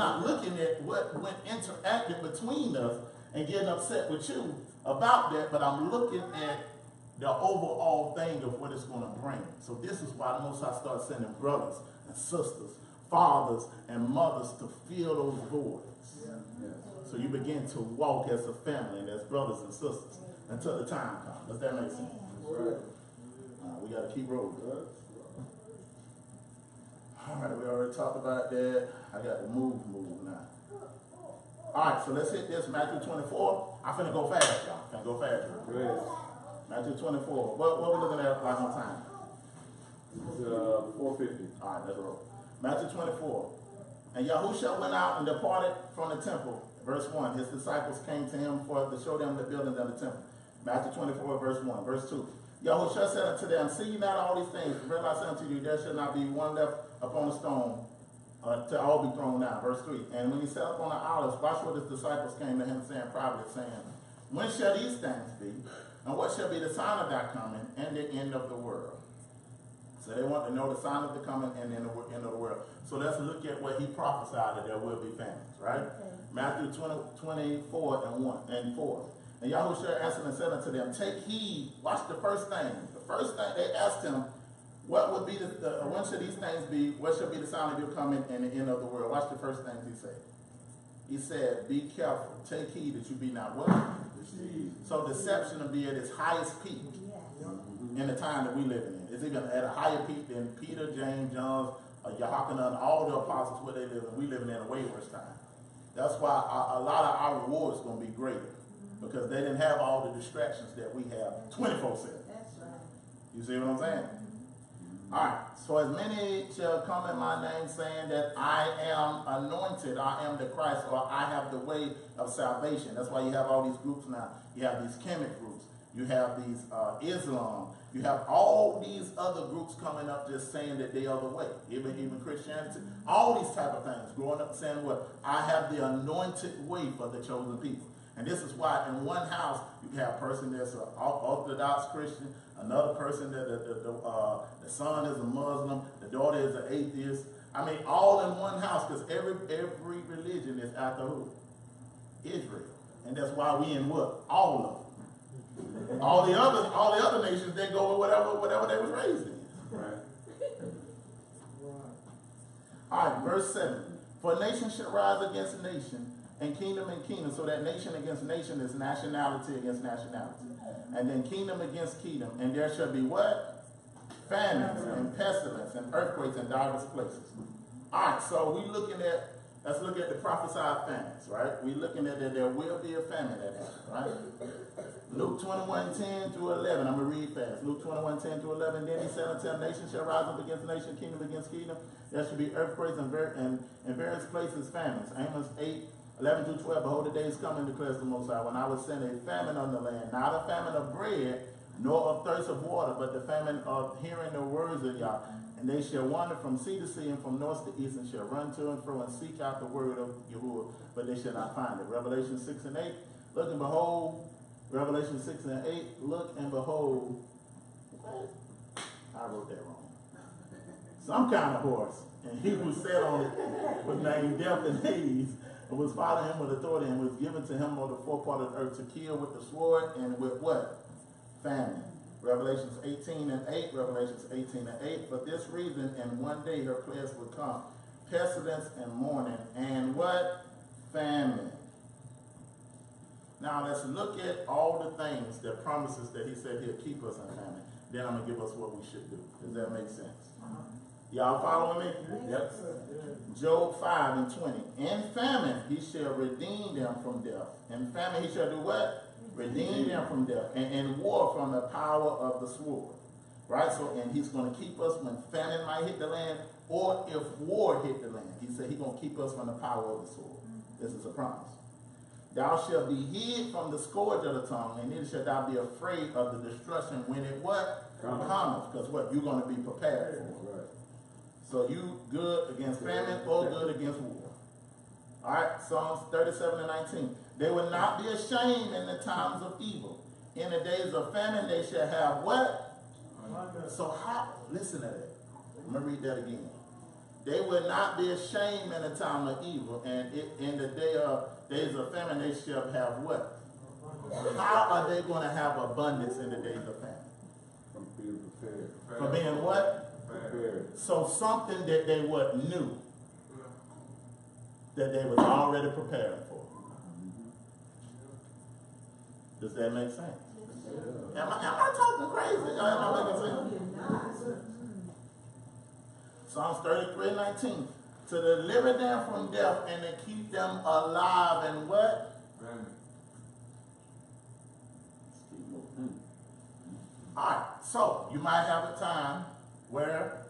not looking at what went interacted between us and getting upset with you about that, but I'm looking at the overall thing of what it's going to bring. So this is why the Most High starts sending brothers and sisters, fathers and mothers to fill those voids. So you begin to walk as a family and as brothers and sisters until the time comes. Does that make sense? Right. We got to keep rolling. All right, we already talked about that. I got to move now. All right, so let's hit this. Matthew 24. I'm finna go fast, y'all. Finna go fast. Great. Matthew 24. What we looking at like on time? It's 4:50. All right, let's roll. Matthew 24. And Yahushua went out and departed from the temple. Verse 1. His disciples came to him to show them the buildings of the temple. Matthew 24, verse 1. Verse 2. Yahushua said unto them, see ye not all these things? Verily I say unto you, there shall not be one left upon the stone, to all be thrown down. Verse 3. And when he sat upon the olives, watch what his disciples came to him, saying privately, saying, when shall these things be? And what shall be the sign of thy coming and the end of the world? So they want to know the sign of the coming and the end of the world. So let's look at what he prophesied that there will be famines, right? Okay. Matthew 24 and 4. And Yahushua answered and said unto them, take heed. Watch the first thing. The first thing they asked him, what would be when should these things be? What shall be the sign of your coming and the end of the world? Watch the first things he said. He said, be careful. Take heed that you be not what? Deceived. So deception will be at its highest peak in the time that we live in. It's even at a higher peak than Peter, James, John, Yahanan, all the apostles where they live in. We living in a way worse time. That's why a lot of our rewards going to be greater. Because they didn't have all the distractions that we have 24/7. That's right. You see what I'm saying? All right. So as many shall come in my name saying that I am anointed, I am the Christ, or I have the way of salvation. That's why you have all these groups now. You have these Kemet groups. You have these Islam. You have all these other groups coming up just saying that they are the way. Even Christianity. All these type of things. Growing up saying what? I have the anointed way for the chosen people. And this is why in one house you can have a person that's an Orthodox Christian, another person that the son is a Muslim, the daughter is an atheist. I mean, all in one house, because every religion is after who? Israel. And that's why we in what? All of them. All the other nations, they go with whatever they was raised in. Right. All right, verse 7. For nation shall rise against nation, and kingdom, so that nation against nation is nationality against nationality. And then kingdom against kingdom. And there shall be what? Famines and pestilence and earthquakes in diverse places. All right, so let's look at the prophesied famines, right? We're looking at that there will be a famine that happens, right? Luke 21:10 through 11. I'm going to read fast. Luke 21:10 through 11. Then he said unto them, nation shall rise up against nation, kingdom against kingdom. There shall be earthquakes in various places, famines. Amos 8:11 through 12. Behold, the days coming, declares the Most High, when I will send a famine on the land, not a famine of bread, nor of thirst of water, but the famine of hearing the words of Yah. And they shall wander from sea to sea and from north to east, and shall run to and fro and seek out the word of Yahuwah, but they shall not find it. Revelation 6 and 8. Look and behold. Revelation 6 and 8. Look and behold. What? I wrote that wrong. Some kind of horse, and he was set on it, was named Death and Hades, and was following him with authority, and was given to him on the fourth part of the earth to kill with the sword and with what? Famine. Revelations 18 and 8. Revelations 18 and 8. For this reason, in one day her plagues will come, pestilence and mourning, and what? Famine. Now let's look at all the things, the promises that he said he'll keep us in famine. Then I'm going to give us what we should do. Does that make sense? Y'all following me? Yep. Job 5 and 20. In famine he shall redeem them from death. In famine he shall do what? Redeem them from death. And in war from the power of the sword. Right? So, and he's going to keep us when famine might hit the land, or if war hit the land. He said he's going to keep us from the power of the sword. This is a promise. Thou shalt be hid from the scourge of the tongue, and neither shalt thou be afraid of the destruction when it what? Cometh. Because what? You're going to be prepared for it. Right. So you good against famine or good against war. All right, Psalms 37 and 19. They will not be ashamed in the times of evil. In the days of famine they shall have what? So how? Listen to that. I'm going to read that again. they would not be ashamed in the time of evil, and in the days of famine they shall have what? How are they going to have abundance in the days of famine? From being prepared. For being what? Prepared. So something that they knew that they was already preparing for. Does that make sense? Am I talking crazy? Am I making sense? Psalms 33:19. To deliver them from death and to keep them alive and what? Alright, so you might have a time where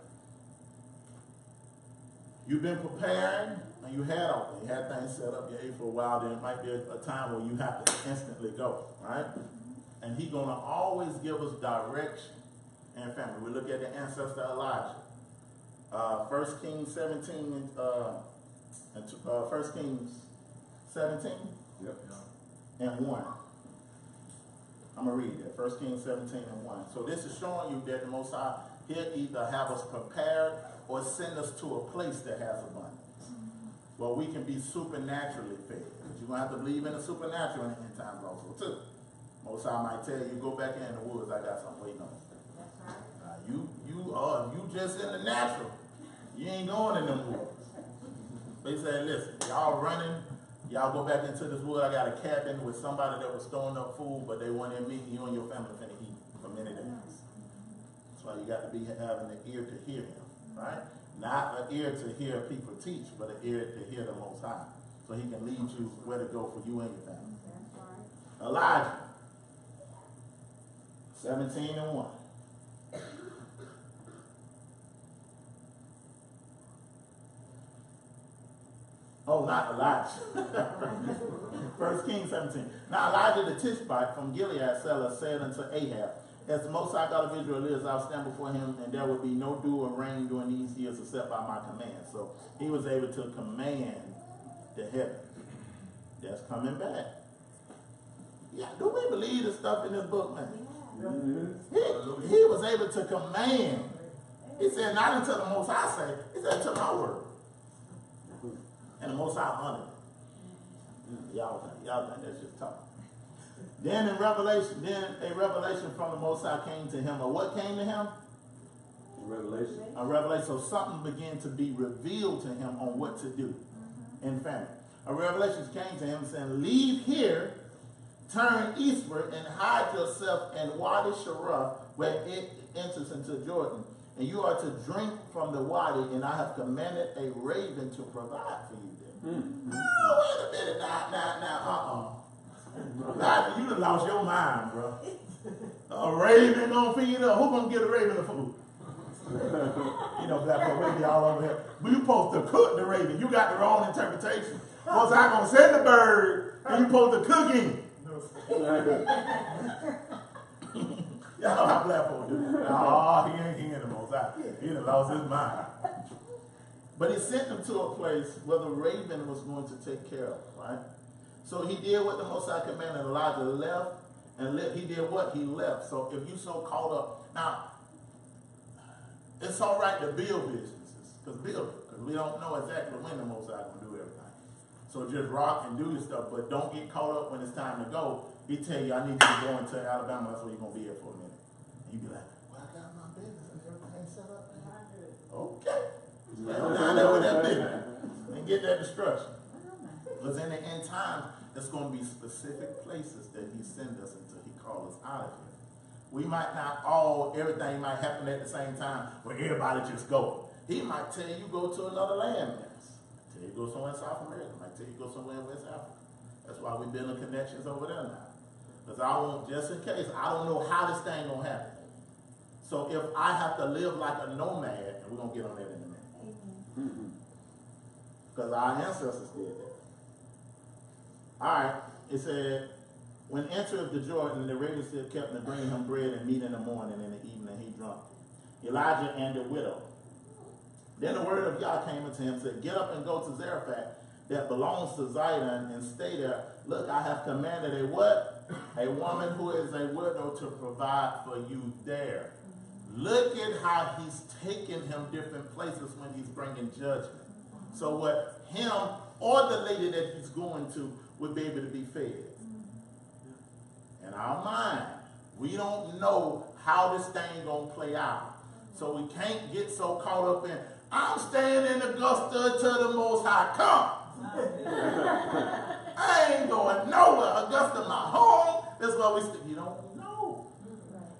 you've been preparing and you had things set up, you ate for a while, then it might be a time where you have to instantly go, right? And he's going to always give us direction and family. We look at the ancestor Elijah. 1 Kings 17 and 1 Kings 17 and 1. I'm going to read that. 1 Kings 17 and 1. So this is showing you that the Most High, he'll either have us prepared or send us to a place that has abundance. Well, we can be supernaturally fed. But you're going to have to believe in the supernatural in the end times also, too. Most High might tell you, go back in the woods, I got something waiting on you. You just in the natural. You ain't going in them woods. They say, listen, y'all running, y'all go back into this wood. I got a cabin with somebody that was storing up food, but they wanted me, you and your family finna eat for many days. That's why you got to be having an ear to hear him, right? Not an ear to hear people teach, but an ear to hear the Most High. So he can lead you where to go for you and your family. Elijah, 17 and 1. Oh, not Elijah. 1 Kings 17. Now Elijah the Tishbite from Gilead seller said unto Ahab, as the Most High God of Israel lives, I'll stand before him, and there will be no dew or rain during these years except by my command. So he was able to command the heaven. That's coming back. Yeah, do we believe the stuff in this book, man? He was able to command. He said, not until the Most High say, he said, to my word. And the Most High honored it. Y'all think that's just talk. Then a revelation from the Most High came to him. Or what came to him? Revelation. A revelation. So something began to be revealed to him on what to do in famine. A revelation came to him saying, leave here, turn eastward, and hide yourself in Wadi Sharah, where it enters into Jordan. And you are to drink from the Wadi, and I have commanded a raven to provide for you there. Oh, wait a minute. Now. Elijah, you done lost your mind, bro. A raven gonna feed her? Who gonna get a raven the food? You know, black folk, we all over here. But you supposed to cook the raven. You got the wrong interpretation. Was I gonna send the bird, and you supposed to cook him? Y'all know how black folk do. Oh, he ain't the Most High. He done lost his mind. But he sent them to a place where the raven was going to take care of, right? So he did what the Most High commanded. Elijah left, and he did what? He left. So if you so caught up, now, it's all right to build businesses, because we don't know exactly when the Most High going to do everything. So just rock and do your stuff, but don't get caught up when it's time to go. He tell you, I need you to go into Alabama, that's where you're going to be here for a minute. And you be like, well, I got my business and everything set up. Okay. Now that with that business. And get that destruction. Because in the end times, there's going to be specific places that he sends us until he calls us out of here. We might not everything might happen at the same time where everybody just go. He might tell you go to another landmass. Tell you go somewhere in South America. Might tell you go somewhere in West Africa. That's why we're building connections over there now. Because I want, just in case, I don't know how this thing going to happen. So if I have to live like a nomad, and we're going to get on that in a minute. Because our ancestors did that. Alright, it said, when entered the Jordan, the raven still kept to bring him bread and meat in the morning, and in the evening he drunk. Elijah and the widow. Then the word of Yah came unto him, said, get up and go to Zarephath, that belongs to Zidon, and stay there. Look, I have commanded a what? A woman who is a widow to provide for you there. Look at how he's taking him different places when he's bringing judgment. So what him or the lady that he's going to would be able to be fed. In our mind, we don't know how this thing gonna play out. So we can't get so caught up in, I'm staying in Augusta till the Most High come. I ain't going nowhere. Augusta my home. That's why you don't know.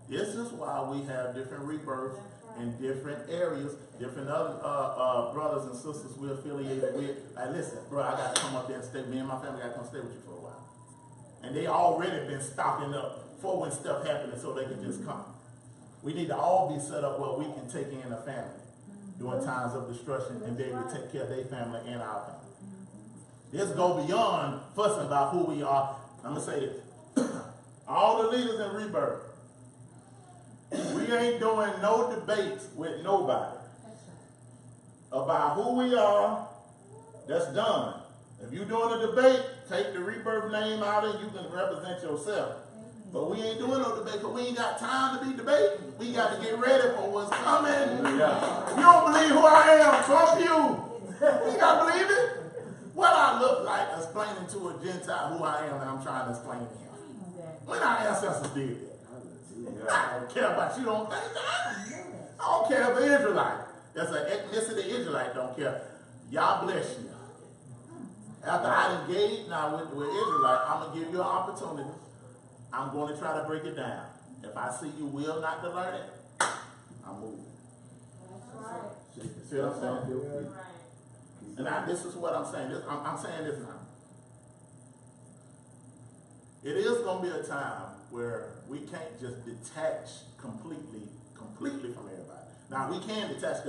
This is why we have different rebirths in different areas, different other brothers and sisters we're affiliated with. Like, listen, bro, I got to come up there and stay. Me and my family got to come stay with you for a while. And they already been stocking up for when stuff happening so they can just come. We need to all be set up where we can take in a family during times of destruction and be able to take care of their family and our family. This go beyond fussing about who we are. I'm going to say this. All the leaders in Rebirth, we ain't doing no debates with nobody about who we are. That's done. If you're doing a debate, take the Rebirth name out and you can represent yourself. But we ain't doing no debate because we ain't got time to be debating. We got to get ready for what's coming. Yeah. You don't believe who I am, fuck you. You got to believe it. What I look like explaining to a Gentile who I am and I'm trying to explain to him. When our ancestors did that. I don't care about you, don't think that. I don't care if an Israelite. That's an ethnicity Israelite don't care. Y'all bless you. After I engage now with Israelite, I'm going to give you an opportunity. I'm going to try to break it down. If I see you will not to learn it, I'm moving. That's right. See what I'm saying? And now, this is what I'm saying. I'm saying this now. It is going to be a time where we can't just detach completely from everybody. Now, we can detach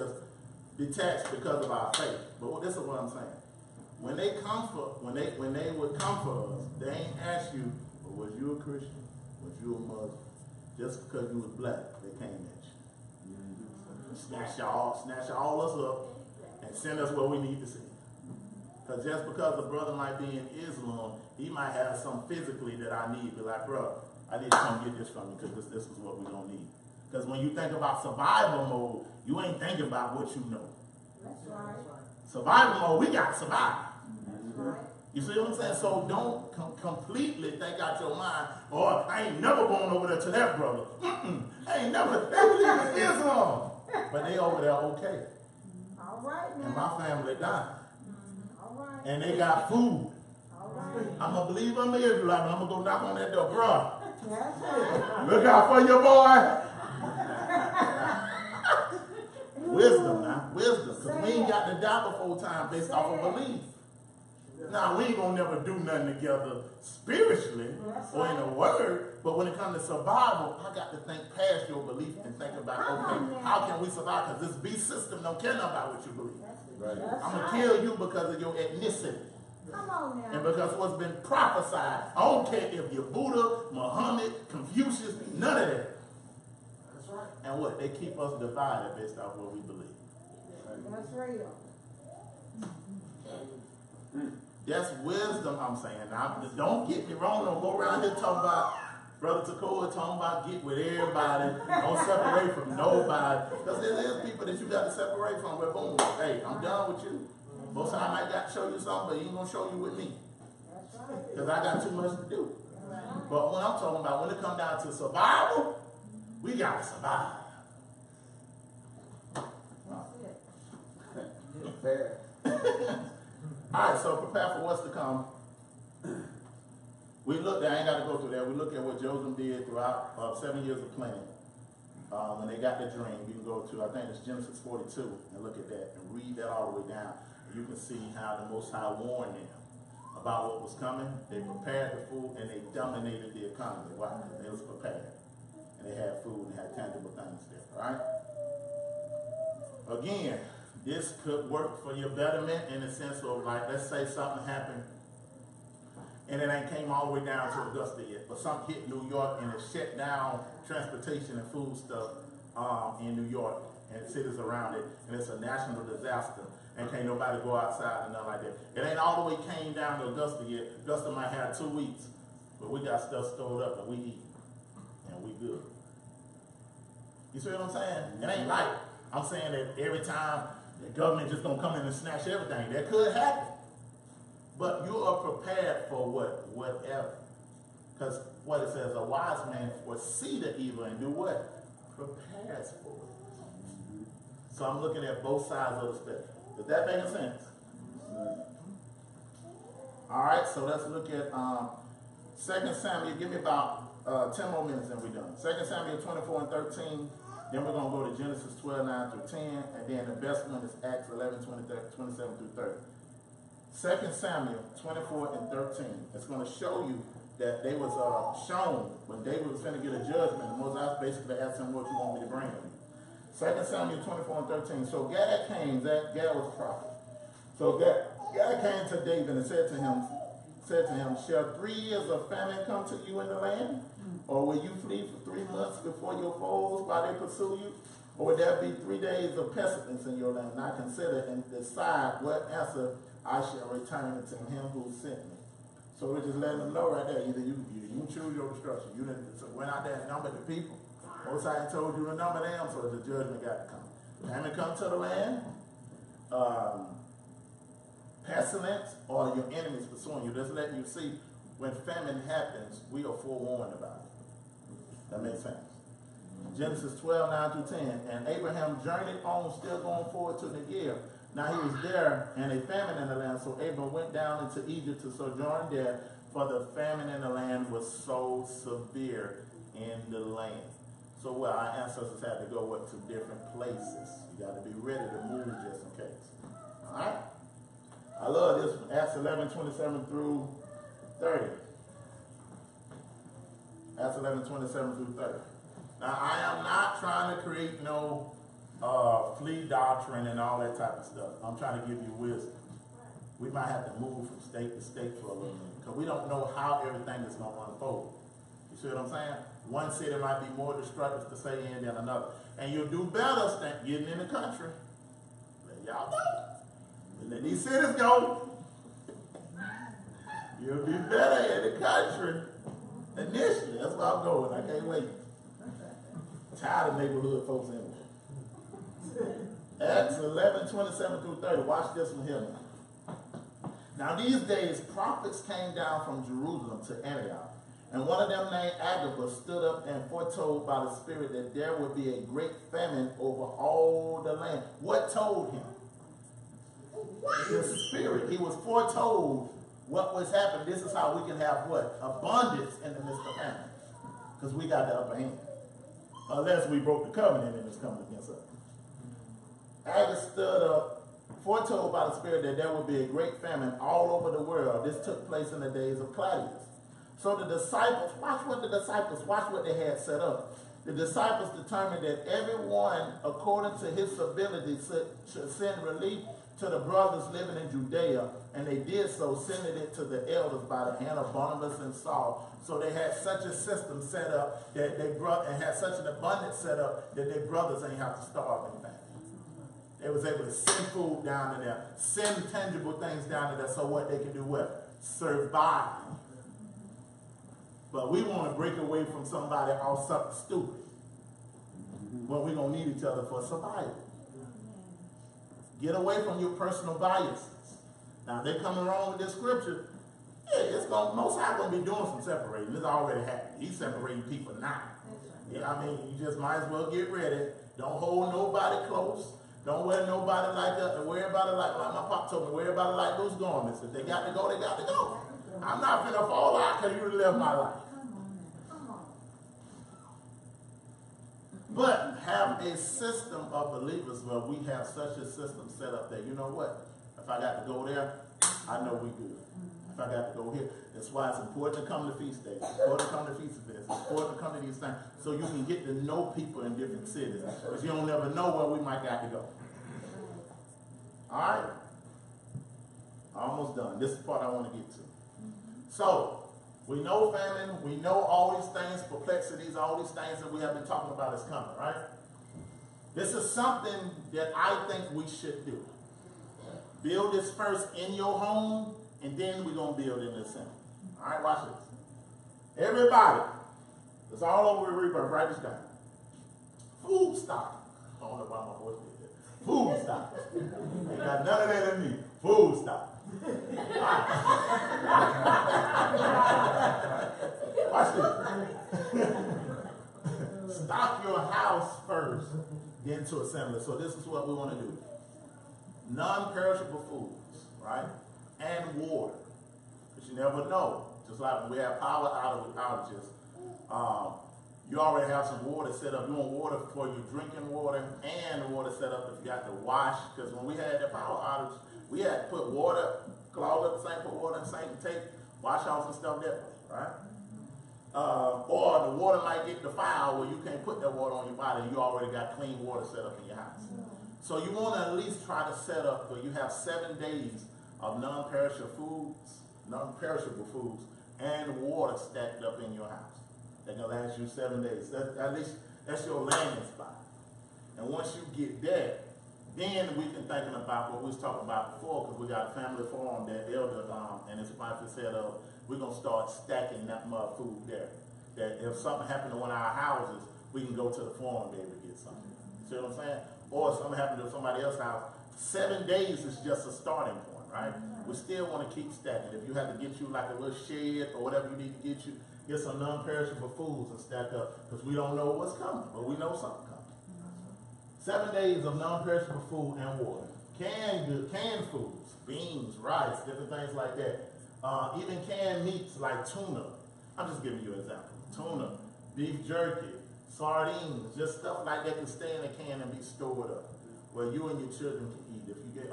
because of our faith. But this is what I'm saying. When they would come for us, they ain't ask you, well, was you a Christian? Was you a Muslim? Just because you was black, they came at you. Snatch all us up and send us where we need to see. Because just because a brother might be in Islam, he might have something physically that I need. Be like, bro, I need to come get this from you because this is what we're going to need. Because when you think about survival mode, you ain't thinking about what you know. That's right. Survival mode, we got to survive. That's right. You see what I'm saying? So don't completely think out your mind, or I ain't never going over there to that brother. I ain't never, they believe in Islam. But they over there okay. All right now. And my family died. All right. And they got food. All right. I'm going to believe I'm an Israelite, but I'm going to go knock on that door. Bro, That's right. look out for your boy. Wisdom now. Wisdom. Because we ain't got to die before time based off of belief. Now, we ain't going to never do nothing together spiritually or in the word, but when it comes to survival, I got to think past your belief and think about, okay, how can we survive? Because this beast system don't care nothing about what you believe. Right. I'm going to kill you because of your ethnicity. Come on now. And because of what's been prophesied. I don't care if you're Buddha, Muhammad, Confucius, none of that. That's right. And what? They keep us divided based off what we believe. That's real. That's wisdom, I'm saying. Now, don't get me wrong. Don't go around here talking about, Brother Takoa talking about get with everybody. Don't separate from nobody. Because there is people that you got to separate from. Where boom, hey, I'm done with you. Most of the time I got to show you something, but he ain't going to show you with me. That's right. Because I got too much to do. But when I'm talking about, when it comes down to survival, we got to survive. Fair. All right, so prepare for what's to come. We looked, I ain't got to go through that. We look at what Joseph did throughout 7 years of planning. When they got the dream, you can go to, I think it's Genesis 42, and look at that, and read that all the way down. You can see how the Most High warned them about what was coming. They prepared the food, and they dominated the economy. Why? Because they was prepared. And they had food and had tangible things there, all right? Again, this could work for your betterment in the sense of, like, let's say something happened and it ain't came all the way down to Augusta yet, but something hit New York and it shut down transportation and food stuff in New York and cities around it, and it's a national disaster and can't nobody go outside and nothing like that. It ain't all the way came down to Augusta yet. Augusta might have 2 weeks, but we got stuff stored up and we eat and we good. You see what I'm saying? It ain't like I'm saying that every time the government just gonna come in and snatch everything. That could happen. But you are prepared for whatever. Because what it says, a wise man foresee the evil and do what? Prepares for it. So I'm looking at both sides of the spectrum. Does that make sense? All right, so let's look at 2 Samuel. Give me about 10 more minutes and we're done. 2 Samuel 24 and 13. Then we're going to go to Genesis 12, 9 through 10. And then the best one is Acts 11, 27 through 30. 2 Samuel 24 and 13. It's going to show you that they was shown when David was going to get a judgment. And Moses basically asked him, what you want me to bring him? 2 Samuel 24 and 13. So Gad came, Gad was a prophet. So Gad came to David and said to him, shall 3 years of famine come to you in the land? Or will you flee for 3 months before your foes while they pursue you? Or will there be 3 days of pestilence in your land? And I consider and decide what answer I shall return to him who sent me. So we're just letting them know right there. Either you choose your destruction. You didn't went out there and numbered the people. Most I told you to number them, so the judgment got to come. Famine come to the land, pestilence, or your enemies pursuing you. Just letting you see when famine happens, we are forewarned about it. That makes sense. Genesis 12, 9 through 10. And Abraham journeyed on, still going forward to Negev. Now he was there, and a famine in the land. So Abram went down into Egypt to sojourn there, for the famine in the land was so severe in the land. So well, our ancestors had to go to different places. You got to be ready to move just in case. All right? I love this one. Acts 11, 27 through 30. Acts 11, 27 through 30. Now, I am not trying to create no flea doctrine and all that type of stuff. I'm trying to give you wisdom. We might have to move from state to state for a little bit because we don't know how everything is going to unfold. You see what I'm saying? One city might be more destructive to stay in than another. And you'll do better getting in the country. Let y'all know. Let these cities go. You'll be better in the country initially. That's where I'm going. I can't wait. Tired of neighborhood folks anyway. Acts 11, 27 through 30. Watch this one here now. Now these days prophets came down from Jerusalem to Antioch. And one of them named Agabus stood up and foretold by the Spirit that there would be a great famine over all the land. What told him? The Spirit. He was foretold what was happening. This is how we can have what? Abundance in the midst of famine. Because we got the upper hand. Unless we broke the covenant and it's coming against us. Agabus stood up, foretold by the Spirit that there would be a great famine all over the world. This took place in the days of Claudius. So the disciples, watch what they had set up. The disciples determined that everyone, according to his ability, should send relief to the brothers living in Judea, and they did so, sending it to the elders by the hand of Barnabas and Saul. So they had such a system set up that and had such an abundance set up that their brothers ain't have to starve in famine. They was able to send food down to there, send tangible things down to there, so what they can do what? Survive. But we want to break away from somebody off something stupid. But we're going to need each other for survival. Get away from your personal biases. Now, they coming wrong with this scripture. Yeah, it's going Most High going to be doing some separating. It's already happened. He's separating people now. Yeah, I mean, you just might as well get ready. Don't hold nobody close. Don't wear nobody like that. Worry about it like my pop told me. Worry about it like loose garments. If they got to go, they got to go. I'm not finna fall out because you lived my life. But have a system of believers where we have such a system set up that, you know what? If I got to go there, I know we good. If I got to go here, that's why it's important to come to feast days. It's important to come to feast events. It's important to come to these things so you can get to know people in different cities. Because you don't never know where we might got to go. All right? Almost done. This is the part I want to get to. So, we know famine, we know all these things, perplexities, all these things that we have been talking about is coming, right? This is something that I think we should do. Build this first in your home, and then we're going to build in the assembly. All right, watch this. Everybody, it's all over with Rebirth, write this down. Food stock. I don't know why my voice did that. Food stock. Ain't got none of that in me. Food stock. Watch this. Stock your house first, then to assembly. So this is what we want to do. Non-perishable foods, right? And water. Because you never know. Just like when we have power outages, you already have some water set up. You want water for your drinking water and water set up if you have to wash. Because when we had the power outage, we had to put water, clog up the sink, put water in the sink and take wash offs and stuff that way, right? Or the water might get defiled where you can't put that water on your body and you already got clean water set up in your house. So you want to at least try to set up where you have 7 days of non-perishable foods and water stacked up in your house. That can last you 7 days. At least that's your landing spot. And once you get that, then we can thinking about what we was talking about before, because we got a family forum that Elder and his wife has said we're gonna start stacking that mud food there. That if something happened to one of our houses, we can go to the forum and be able to get something. You see what I'm saying? Or if something happened to somebody else's house, 7 days is just a starting point, right? We still want to keep stacking. If you have to get you like a little shed or whatever you need to get some non-perishable foods and stack up, because we don't know what's coming, but we know something coming. 7 days of non-perishable food and water. Canned foods, beans, rice, different things like that. Even canned meats like tuna. I'm just giving you an example. Tuna, beef jerky, sardines, just stuff like that can stay in a can and be stored up, where you and your children can eat. If you get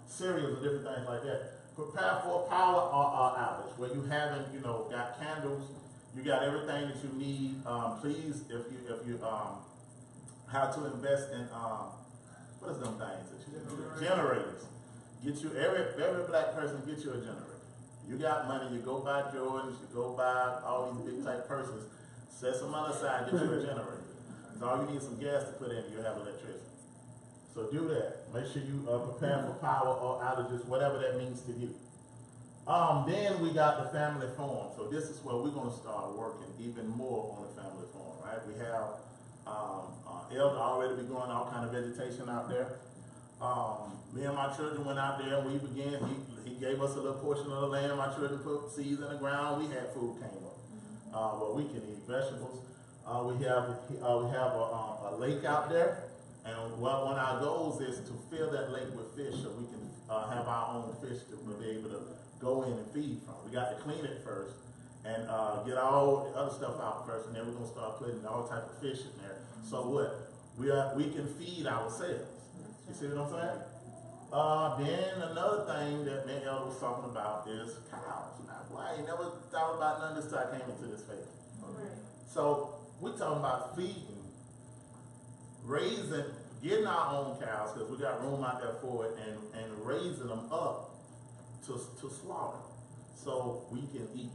cereals or different things like that. Prepare for a power outage where you haven't, got candles, you got everything that you need. Please, if you have to invest in what is them things that you generators. Get you every black person get you a generator. You got money, you go buy Jordans, you go buy all these big type purses, set some money aside, get you a generator. Because all you need is some gas to put in, you have electricity. So do that. Make sure you prepare for power or outages, whatever that means to you. Then we got the family forum. So this is where we're going to start working even more on the family forum, right? We have Elder already be growing all kind of vegetation out there. Me and my children went out there and we began, he gave us a little portion of the land. My children put seeds in the ground. We had food came up. Where we can eat vegetables. We have a lake out there. And one of our goals is to fill that lake with fish so we can have our own fish to be able to go in and feed from. We got to clean it first and get all the other stuff out first, and then we're going to start putting all type of fish in there. So what? We can feed ourselves. You see what I'm saying? Then another thing that me and Elder was talking about is cows. Now, boy, I ain't never thought about none of this till I came into this faith. So we talking about feeding, raising, getting our own cows, because we got room out there for it, and raising them up to slaughter so we can eat.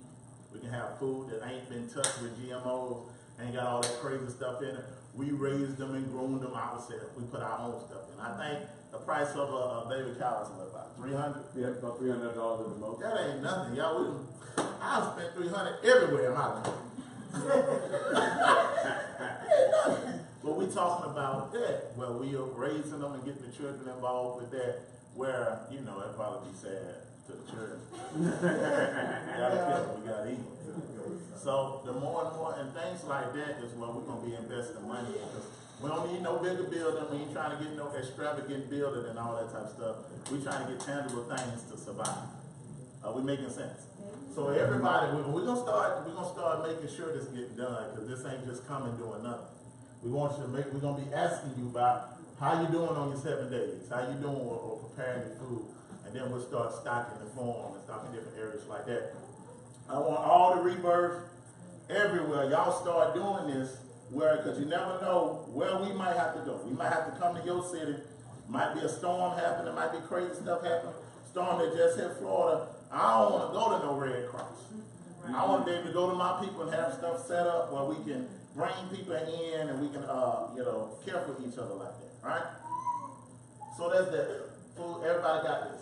We can have food that ain't been touched with GMOs, ain't got all that crazy stuff in it. We raised them and groomed them ourselves. We put our own stuff in. I think the price of a baby cow is about $300. Yeah, about $300 at the most. That ain't nothing, y'all. I spent $300 everywhere in my life. But we talking about that, where we are raising them and getting the children involved with that, where, it'd probably be sad to the children. We gotta kill them, we gotta eat them. So the more and more, and things like that is where we're gonna be investing money, because we don't need no bigger building, we ain't trying to get no extravagant building and all that type of stuff. We trying to get tangible things to survive. Are we making sense? So everybody, we're gonna start making sure this gets done, because this ain't just coming doing nothing. We're gonna be asking you about how you doing on your 7 days, how you doing or preparing your food, and then we'll start stocking the farm and stocking different areas like that. I want all the Rebirth everywhere. Y'all start doing this, because you never know where we might have to go. We might have to come to your city. Might be a storm happening, might be crazy stuff happening. Storm that just hit Florida. I don't want to go to no Red Cross. I want to be able to go to my people and have stuff set up where we can bring people in and we can, care for each other like that, right? So that's that. Food, everybody got this.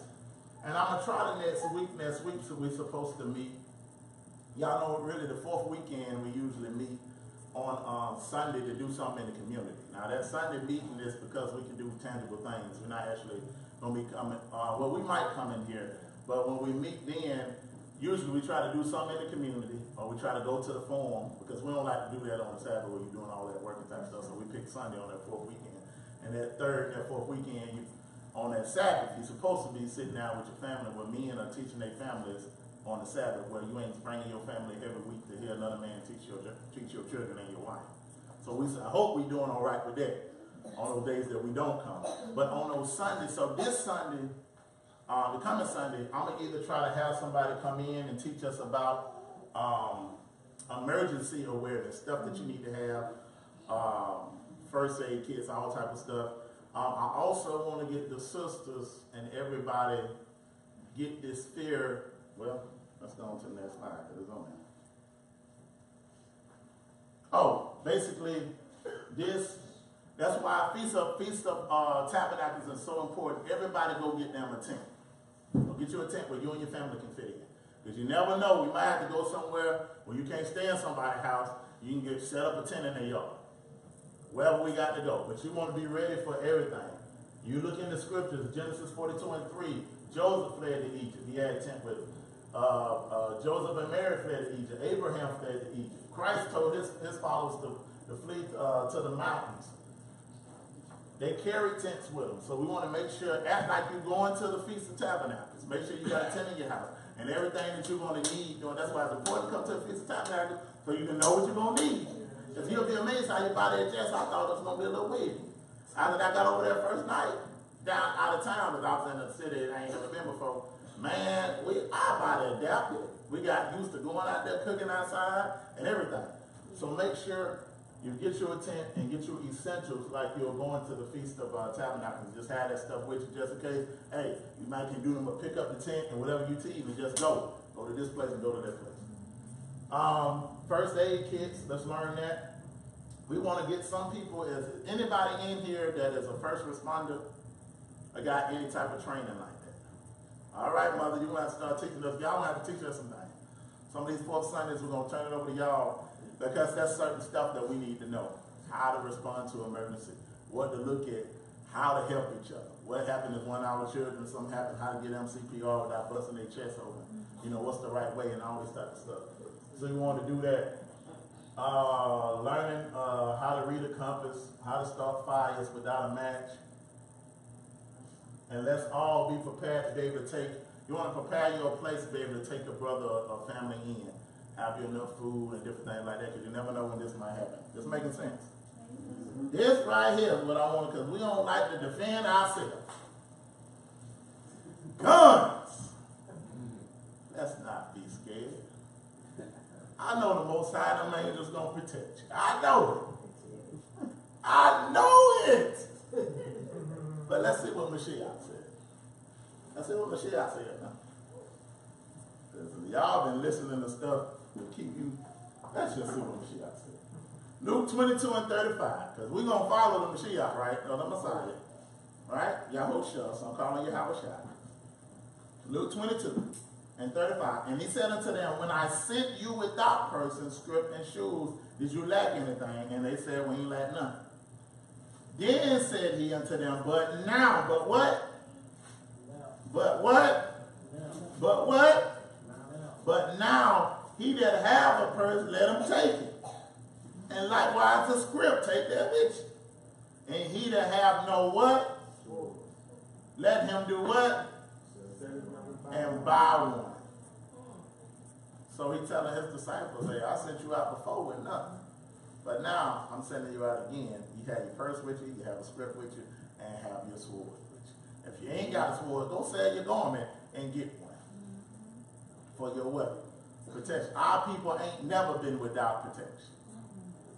And I'm going to try the next week, so we're supposed to meet. Y'all know really the fourth weekend we usually meet. on Sunday to do something in the community. Now that Sunday meeting is because we can do tangible things. We're not actually going to be coming, well, we might come in here, but when we meet then, usually we try to do something in the community, or we try to go to the forum, because we don't like to do that on the Sabbath where you're doing all that working type stuff, so we pick Sunday on that fourth weekend. And that fourth weekend, on that Sabbath, you're supposed to be sitting down with your family, where men are teaching their families on the Sabbath, where you ain't bringing your family every week to hear another man teach your children and your wife. So I hope we're doing all right with that on those days that we don't come. But on those Sundays, so this Sunday, the coming Sunday, I'm going to either try to have somebody come in and teach us about emergency awareness, stuff that you need to have, first aid kits, all type of stuff. I also want to get the sisters and everybody get this fear. Well, let's go on to the next slide because it's on there. Oh, basically, that's why Feast of Tabernacles is so important. Everybody go get them a tent. Go get you a tent where you and your family can fit in. Because you never know, we might have to go somewhere where you can't stay in somebody's house. You can set up a tent in their yard. Wherever we got to go. But you want to be ready for everything. You look in the scriptures, Genesis 42:3, Joseph fled to Egypt. He had a tent with him. Joseph and Mary fled to Egypt. Abraham fled to Egypt. Christ told his followers to flee to the mountains. They carry tents with them. So we want to make sure, act like you're going to the Feast of Tabernacles. Make sure you got a tent in your house. And everything that you're going to need. That's why it's important to come to the Feast of Tabernacles, so you can know what you're going to need. Because you'll be amazed how your body adjusts. I thought it was going to be a little weird. After I got over there first night, down out of town, because I was in a city I ain't never been before, man, our body adapted. We got used to going out there, cooking outside, and everything. So make sure you get you a tent and get your essentials like you're going to the Feast of Tabernacles. Just have that stuff with you just in case. Hey, you might can do them, but pick up the tent and whatever you need and just go. Go to this place and go to that place. First aid kits, let's learn that. We want to get some people, is anybody in here that is a first responder or got any type of training like that? All right, Mother, you're going to have to start teaching us. Y'all going to have to teach us something. Some of these fourth Sundays, we're going to turn it over to y'all because that's certain stuff that we need to know. How to respond to emergency, what to look at, how to help each other. What happened is when our children, something happened, how to get them CPR without busting their chest open. You know, what's the right way and all this type of stuff. So you want to do that. Learning how to read a compass, how to start fires without a match. And let's all be prepared to be able to take, you want to prepare your place to be able to take a brother or family in. Have you enough food and different things like that, because you never know when this might happen. This making sense? This right here is what I want, because we don't like to defend ourselves. Guns! Let's not be scared. I know the Most High, them angels gonna protect you. I know it. I know it. But let's see what Mashiach said. Let's see what Mashiach said now. Y'all been listening to stuff to keep you. Let's just see what Mashiach said. Luke 22:35, because we're gonna follow the Mashiach, right? Or the Messiah, right? Yahushua, so I'm calling you Yahushua. Luke 22:35, and he said unto them, when I sent you without person, scrip, and shoes, did you lack anything? And they said, we ain't lack nothing. Then said he unto them, but now, but what? But what? But what? But now, he that have a purse, let him take it. And likewise the scrip, take that with you. And he that have no what? Let him do what? And buy one. So he telling his disciples, hey, I sent you out before with nothing. But now, I'm sending you out again. You have your purse with you, you have a scrip with you, and have your sword with you. If you ain't got a sword, go sell your garment and get one. For your what? Protection. Our people ain't never been without protection.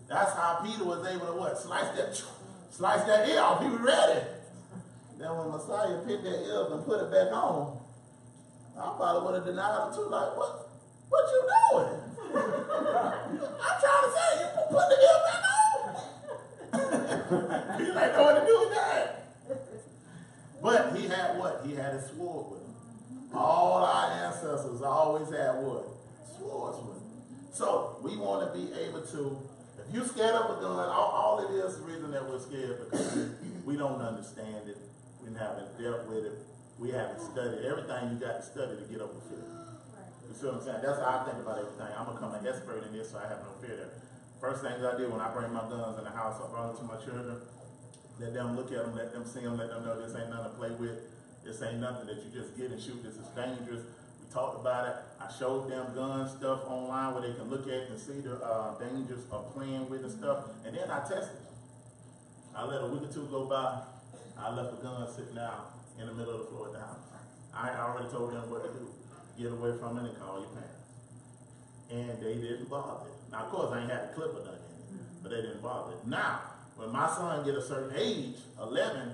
That's how Peter was able to what? Slice that ear off. He was ready. Then when Messiah picked that ear up and put it back on, I probably would have denied it too. Like, what you doing? I'm trying to say, you put the ear back on. He like, know what to do with that. But he had what? He had a sword with him. All our ancestors always had what? Swords with them. So we want to be able to, if If you scared of a gun, all it is the reason that we're scared because we don't understand it. We haven't dealt with it. We haven't studied. Everything you got to study to get over fear. You see what I'm saying? That's how I think about everything. I'm gonna become an expert in this, so I have no fear there. First things I do when I bring my guns in the house, I bring them to my children. Let them look at them, let them see them, let them know this ain't nothing to play with. This ain't nothing that you just get and shoot. This is dangerous. We talked about it. I showed them gun stuff online where they can look at and see the dangers of playing with the stuff. And then I tested them. I let a week or two go by. I left the gun sitting out in the middle of the floor of the house. I already told them what to do. Get away from it and call your parents. And they didn't bother. Now, of course, I ain't had the clip or nothing in it, but they didn't bother. Now, when my son get a certain age, 11,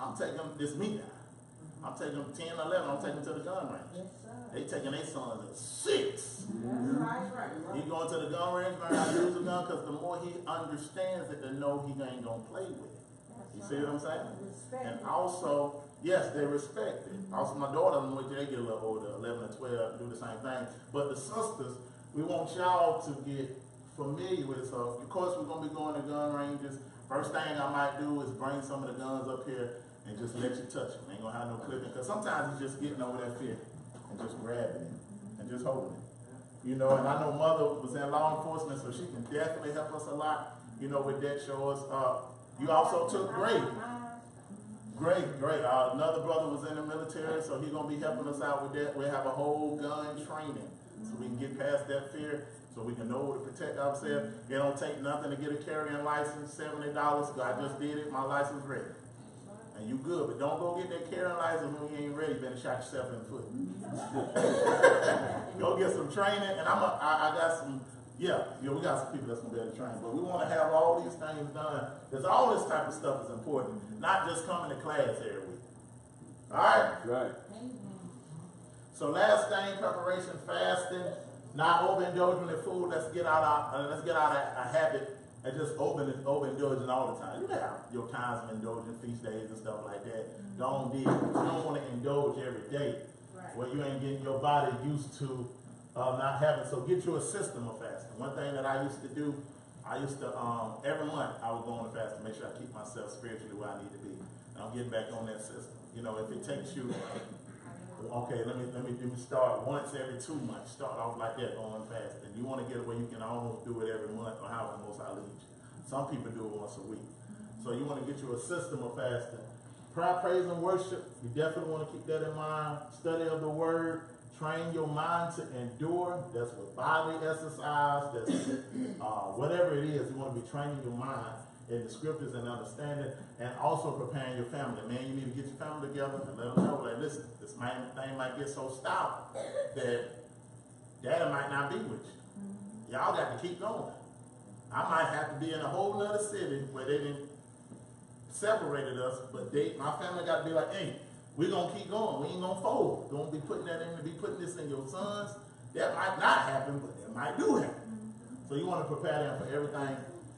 I'm taking this me now. I'm taking them 10, 11, I'm taking them to the gun range. Yes, sir. They taking their sons at 6. That's right. He going to the gun range, learn how to use a gun, because the more he understands it, the know he ain't gonna play with it. You see what I'm saying? Respect And it. also, yes, they respect it. Also, my daughter, when they get a little older, 11 and 12, do the same thing. But the sisters, we want y'all to get familiar with it. So, of course, we're gonna be going to gun ranges. First thing I might do is bring some of the guns up here and just let you touch them. Ain't gonna have no clipping, because sometimes it's just getting over that fear and just grabbing it and just holding it. You know, and I know Mother was in law enforcement, so she can definitely help us a lot. You know, with that, show us. You also took grade. Great. Another brother was in the military, so he's gonna be helping us out with that. We'll have a whole gun training, so we can get past that fear, so we can know to protect ourselves. It don't take nothing to get a carrying license, $70. I just did it, my license ready. And you good, but don't go get that carrying license when you ain't ready. You better shot yourself in the foot. Go get some training, and I got some. Yeah, we got some people that's gonna be able to train, but we want to have all these things done, because all this type of stuff is important, not just coming to class every week. All right. Right. So last thing, preparation, fasting, not overindulging in food. Let's get out of a habit and just overindulging all the time. You have your times of indulging, feast days and stuff like that. Don't want to indulge every day, where you ain't getting your body used to not having. So get you a system of fasting. One thing that I used to do, every month I was going to fast to make sure I keep myself spiritually where I need to be. And I'm getting back on that system. You know, if it takes you, okay, let me start once every 2 months. Start off like that, going fast. And you want to get it where you can almost do it every month, or however most I lead you. Some people do it once a week. So you want to get you a system of fasting. Prayer, praise, and worship. You definitely want to keep that in mind. Study of the word. Train your mind to endure. That's with bodily exercise. That's whatever it is. You want to be training your mind in the scriptures and understanding, and also preparing your family. Man, you need to get your family together and let them know, like, listen, this thing might get so stout that daddy might not be with you. Y'all got to keep going. I might have to be in a whole other city where they didn't separated us, but my family got to be like, hey, we're going to keep going. We ain't going to fold. Don't be putting this in your sons. That might not happen, but that might do happen. So you want to prepare them for everything.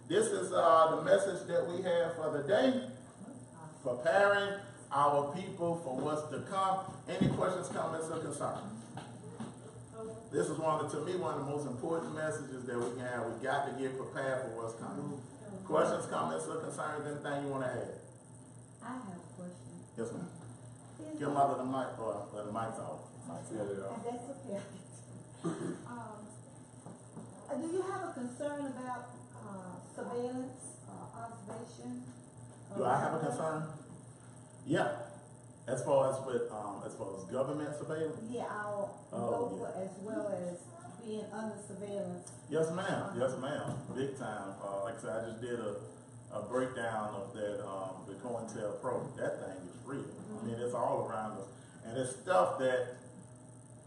This is the message that we have for the day. Preparing our people for what's to come. Any questions, comments, or concerns? This is to me, one of the most important messages that we can have. We got to get prepared for what's coming. Questions, comments, or concerns, anything you want to add? I have a question. Yes, ma'am. Give them out of the mic, or the mic's off. Yeah, they are. That's okay. Do you have a concern about surveillance, observation? Do I have a concern? Yeah. As far as government surveillance? Yeah, our local as well as being under surveillance. Yes, ma'am. Yes, ma'am. Big time. Like I said, I just did a breakdown of that, the COINTELPRO. That thing is real. I mean, it's all around us. And it's stuff that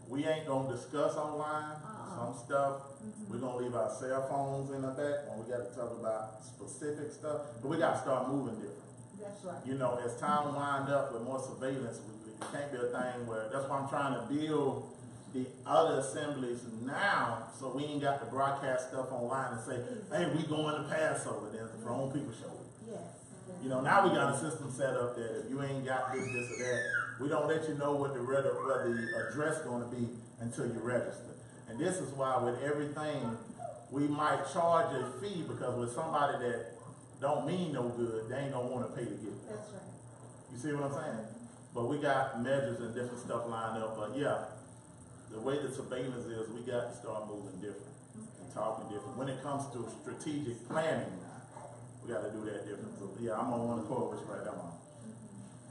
we ain't going to discuss online. Some stuff, we're going to leave our cell phones in the back when we got to talk about specific stuff. But we got to start moving different. That's right. You know, as time wind up with more surveillance, it can't be a thing where, that's why I'm trying to build the other assemblies now, so we ain't got to broadcast stuff online and say, hey, we going to Passover, then the wrong people show it. Yes. You know, now we got a system set up that if you ain't got this or that, we don't let you know what the address going to be until you register. And this is why with everything, we might charge a fee because with somebody that don't mean no good, they ain't gonna wanna pay to get it. That's right. You see what I'm saying? But we got measures and different stuff lined up, but yeah, the way the surveillance is, we got to start moving different and talking different. When it comes to strategic planning, we got to do that different. So yeah, I'm on one accord with you right now.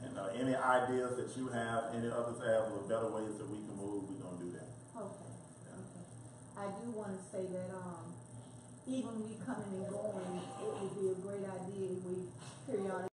And any ideas that you have, any others have, or better ways that we can move, we're gonna do that. Okay, okay. I do wanna say that, even we coming and going, it would be a great idea if we periodically